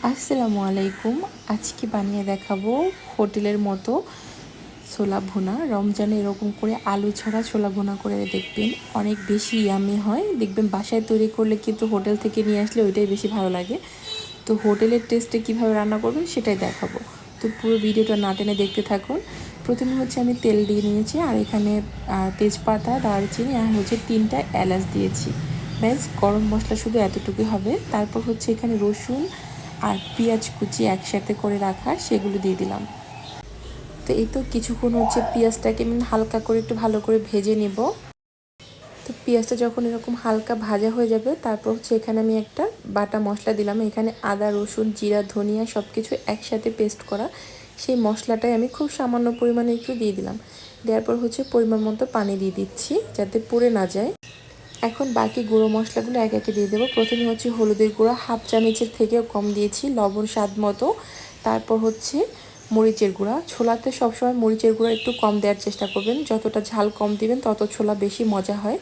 আসসালামু আলাইকুম। আজকে বানিয়ে দেখাবো হোটেলের মতো ছোলা ভুনা। রমজানে এরকম করে আলু ছাড়া ছোলা ভুনা করে দেখবেন, অনেক বেশি ইয়ামি হয়। দেখবেন বাসায় তৈরি করলে কিন্তু হোটেল থেকে নিয়ে আসলে ওইটাই বেশি ভালো লাগে। তো হোটেলের টেস্টে কীভাবে রান্না করবেন সেটাই দেখাবো। তো পুরো ভিডিওটা না টেনে দেখতে থাকুন। প্রথমে হচ্ছে আমি তেল দিয়ে নিয়েছি, আর এখানে তেজপাতা, দারচিনি আর হচ্ছে 3টা এলাচ দিয়েছি। ব্যাস, গরম মশলা শুধু এতটুকুই হবে। তারপর হচ্ছে এখানে রসুন আর পেঁয়াজ কুচি একসাথে করে রাখা, সেগুলো দিয়ে দিলাম। তো এই তো কিছুক্ষণ হচ্ছে পেঁয়াজটাকে আমি হালকা করে একটু ভালো করে ভেজে নেব। তো পেঁয়াজটা যখন এরকম হালকা ভাজা হয়ে যাবে, তারপর হচ্ছে এখানে আমি একটা বাটা মশলা দিলাম। এখানে আদা, রসুন, জিরা, ধনিয়া সব কিছু একসাথে পেস্ট করা, সেই মশলাটাই আমি খুব সামান্য পরিমাণে একটু দিয়ে দিলাম। দেওয়ার পর হচ্ছে পরিমাণ মতো পানি দিয়ে দিচ্ছি যাতে পুড়ে না যায়। এখন বাকি গুঁড়ো মশলাগুলো এক একে দিয়ে দেবো। প্রথমে হচ্ছে হলুদের গুঁড়া হাফ চামচের থেকেও কম দিয়েছি, লবণ স্বাদ মতো। তারপর হচ্ছে মরিচের গুঁড়া। ছোলাতে সবসময় মরিচের গুঁড়া একটু কম দেওয়ার চেষ্টা করবেন, যতটা ঝাল কম দিবেন তত ছোলা বেশি মজা হয়।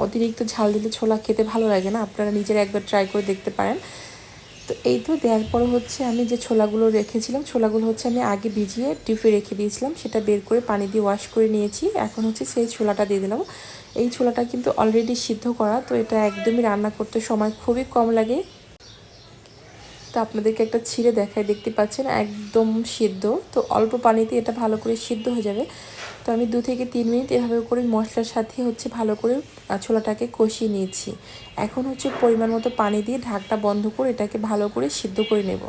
অতিরিক্ত ঝাল দিলে ছোলা খেতে ভালো লাগে না, আপনারা নিজেরা একবার ট্রাই করে দেখতে পারেন। তো এই তো দেওয়ার পর হচ্ছে আমি যে ছোলাগুলো রেখেছিলাম, ছোলাগুলো হচ্ছে আমি আগে ভিজিয়ে ডিপে রেখে দিয়েছিলাম, সেটা বের করে পানি দিয়ে ওয়াশ করে নিয়েছি। এখন হচ্ছে সেই ছোলাটা দিয়ে দিলাম। এই ছোলাটা কিন্তু অলরেডি সিদ্ধ করা, তো এটা একদমই রান্না করতে সময় খুবই কম লাগে। তো আপনাদেরকে একটা ছিঁড়ে দেখায়, দেখতে পাচ্ছেন একদম সিদ্ধ। তো অল্প পানিতে এটা ভালো করে সিদ্ধ হয়ে যাবে। তো আমি 2 থেকে 3 মিনিট এভাবে করে মশলার সাথে হচ্ছে ভালো করে ছোলাটাকে কষিয়ে নিয়েছি। এখন হচ্ছে পরিমাণ মতো পানি দিয়ে ঢাকটা বন্ধ করে এটাকে ভালো করে সিদ্ধ করে নেব।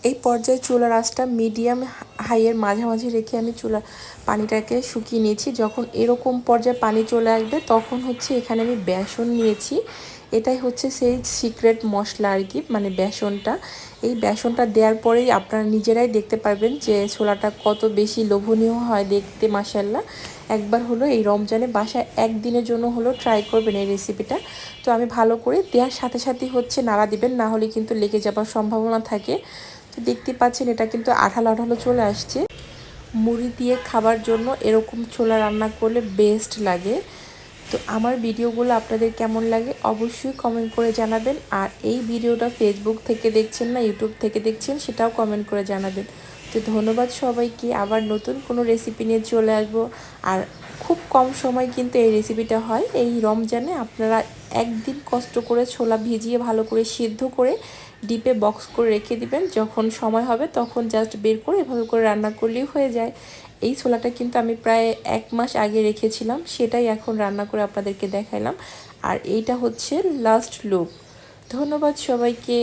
এই পর্যায়ে চুলার আঁচটা মিডিয়াম হাইয়ের মাঝামাঝি রেখে আমি পানিটাকে শুকিয়ে নিয়েছি। যখন এরকম পর্যায়ে পানি চলে আসবে, তখন হচ্ছে এখানে আমি বেসন নিয়েছি। এটাই হচ্ছে সেই সিক্রেট মশলা আর কি, মানে বেসনটা। এই বেসনটা দেওয়ার পরেই আপনারা নিজেরাই দেখতে পারবেন যে ছোলাটা কত বেশি লোভনীয় হয় দেখতে, মাশাআল্লাহ। একবার হলো এই রমজানে বাসায় একদিনের জন্য হলো ট্রাই করবেন এই রেসিপিটা। তো আমি ভালো করে দেওয়ার সাথে সাথে হচ্ছে নাড়া দিবেন, না হলে কিন্তু লেগে যাবার সম্ভাবনা থাকে। তো দেখতে পাচ্ছেন এটা কিন্তু আঠালো আঠালো চলে আসছে। মুড়ি দিয়ে খাবার জন্য এরকম ছোলা রান্না করলে বেস্ট লাগে। তো আমার ভিডিওগুলো আপনাদের কেমন লাগে অবশ্যই কমেন্ট করে জানাবেন। আর এই ভিডিওটা ফেসবুক থেকে দেখছেন না ইউটিউব থেকে দেখছেন, সেটাও কমেন্ট করে জানাবেন। তো ধন্যবাদ সবাইকে। আবার নতুন কোনো রেসিপি নিয়ে চলে আসবো। আর খুব কম সময় কিন্তু এই রেসিপিটা হয়। এই রমজানে আপনারা একদিন কষ্ট করে ছোলা ভিজিয়ে ভালো করে সিদ্ধ করে ডিপে বক্স করে রেখে দিবেন, যখন সময় হবে তখন জাস্ট বের করে এভাবে করে রান্না করলেই হয়ে যায়। এই ছোলাটা কিন্তু আমি প্রায় 1 মাস আগে রেখেছিলাম, সেটাই এখন রান্না করে আপনাদেরকে দেখাইলাম। আর এইটা হচ্ছে লাস্ট লুক। ধন্যবাদ সবাইকে।